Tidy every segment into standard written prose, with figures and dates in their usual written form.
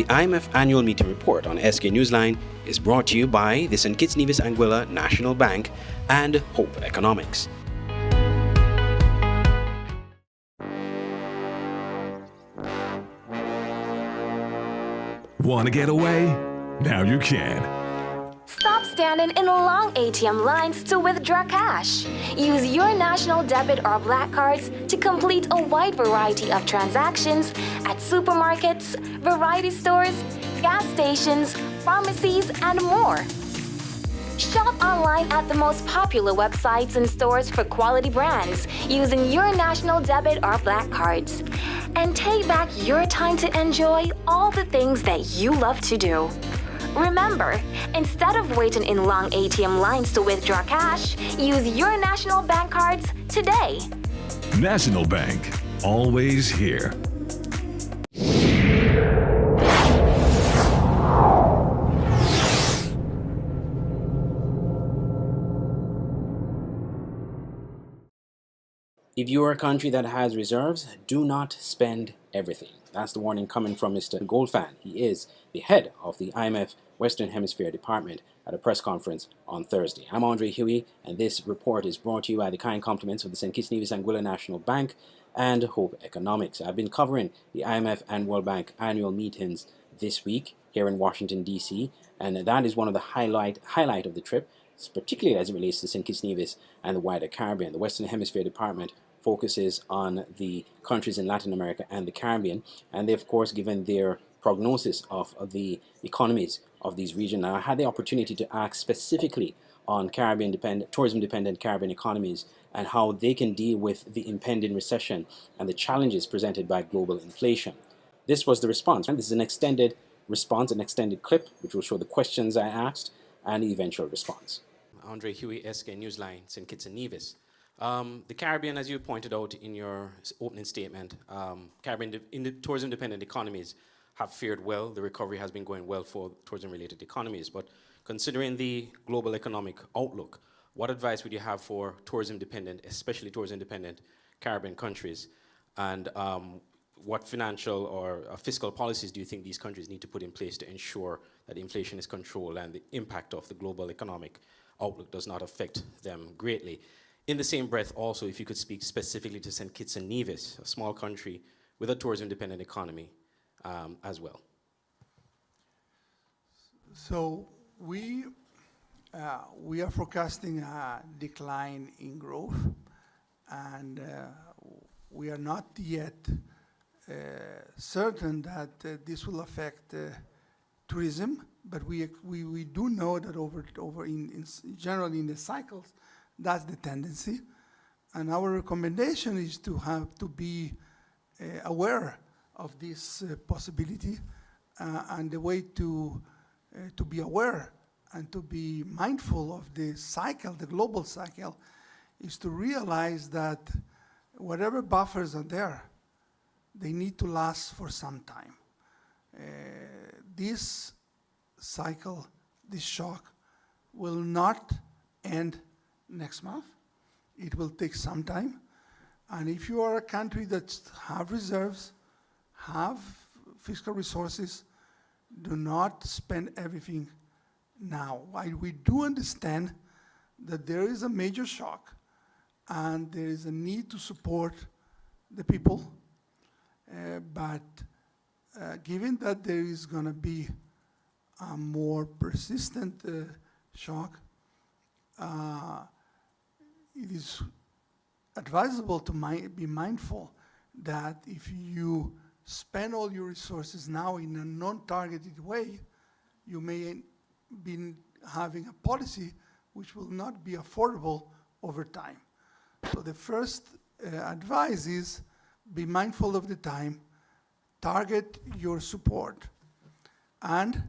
The IMF annual meeting report on SK Newsline is brought to you by the St. Kitts Nevis Anguilla National Bank and Hope Economics. Want to get away? Now you can. Stop standing in long ATM lines to withdraw cash. Use your national debit or black cards to complete a wide variety of transactions at supermarkets, variety stores, gas stations, pharmacies, and more. Shop online at the most popular websites and stores for quality brands using your national debit or black cards. And take back your time to enjoy all the things that you love to do. Remember, instead of waiting in long ATM lines to withdraw cash, use your National Bank cards today. National Bank, always here. If you are a country that has reserves, do not spend everything. That's the warning coming from Mr. Goldfan. He is the head of the IMF Western Hemisphere Department at a press conference on Thursday. I'm Andre Huey, and this report is brought to you by the kind compliments of the St. Kitts Nevis Anguilla National Bank and Hope Economics. I've been covering the IMF and World Bank annual meetings this week here in Washington, D.C., and that is one of the highlight of the trip, particularly as it relates to St. Kitts Nevis and the wider Caribbean. The Western Hemisphere Department focuses on the countries in Latin America and the Caribbean, and they've of course given their prognosis of the economies of these regions. Now, I had the opportunity to ask specifically on tourism-dependent Caribbean economies and how they can deal with the impending recession and the challenges presented by global inflation. This was the response. And this is an extended response, an extended clip, which will show the questions I asked and the eventual response. Andre Huey, SK Newsline, St. Kitts and Nevis. The Caribbean, as you pointed out in your opening statement, Caribbean in the tourism-dependent economies have fared well. The recovery has been going well for tourism-related economies. But considering the global economic outlook, what advice would you have for tourism-dependent, especially tourism-dependent Caribbean countries? And what financial or fiscal policies do you think these countries need to put in place to ensure that inflation is controlled and the impact of the global economic outlook does not affect them greatly? In the same breath, also, if you could speak specifically to St. Kitts and Nevis, a small country with a tourism-dependent economy as well. So we are forecasting a decline in growth, and we are not yet certain that this will affect tourism, but we do know that over in generally in the cycles, that's the tendency, and our recommendation is to be aware of this possibility, and the way to be aware and to be mindful of the cycle, the global cycle, is to realize that whatever buffers are there, they need to last for some time. This cycle, this shock, will not end next month. It will take some time. And if you are a country that have reserves, have fiscal resources, do not spend everything now. We do understand that there is a major shock and there is a need to support the people, but given that there is going to be a more persistent shock, it is advisable to be mindful that if you spend all your resources now in a non-targeted way, you may be having a policy which will not be affordable over time. So the first advice is be mindful of the time, target your support, and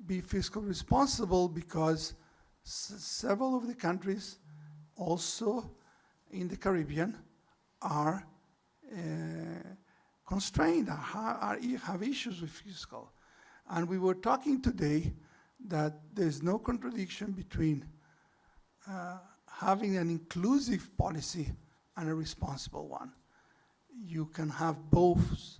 be fiscally responsible, because several of the countries also in the Caribbean are constrained, have issues with fiscal. And we were talking today that there's no contradiction between having an inclusive policy and a responsible one. You can have both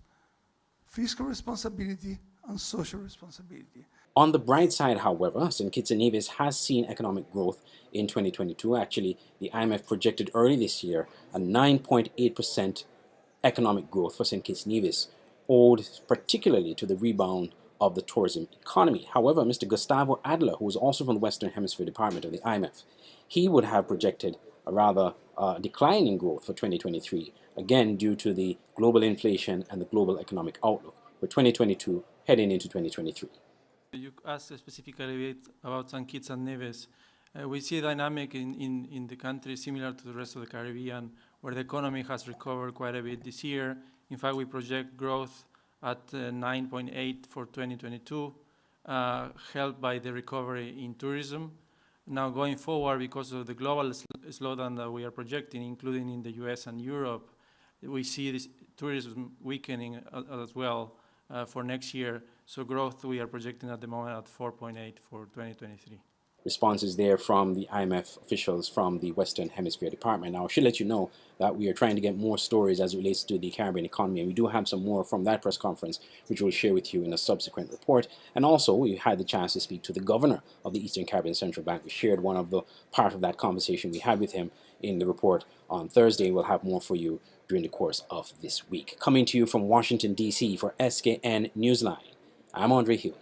fiscal responsibility and social responsibility. On the bright side, however, St. Kitts and Nevis has seen economic growth in 2022. Actually, the IMF projected early this year a 9.8% economic growth for St. Kitts and Nevis, owed particularly to the rebound of the tourism economy. However, Mr. Gustavo Adler, who is also from the Western Hemisphere Department of the IMF, he would have projected a rather decline in growth for 2023, again due to the global inflation and the global economic outlook for 2022 heading into 2023. You asked specifically about St. Kitts and Nevis. We see a dynamic in the country similar to the rest of the Caribbean, where the economy has recovered quite a bit this year. In fact, we project growth at 9.8 for 2022, helped by the recovery in tourism. Now going forward, because of the global slowdown that we are projecting, including in the US and Europe, we see this tourism weakening as well for next year. So growth we are projecting at the moment at 4.8 for 2023. Responses there from the IMF officials from the Western Hemisphere Department. Now, I should let you know that we are trying to get more stories as it relates to the Caribbean economy, and we do have some more from that press conference, which we'll share with you in a subsequent report. And also, we had the chance to speak to the governor of the Eastern Caribbean Central Bank. We shared one of the part of that conversation we had with him in the report on Thursday. We'll have more for you during the course of this week. Coming to you from Washington, D.C. for SKN Newsline, I'm Andre Hewitt.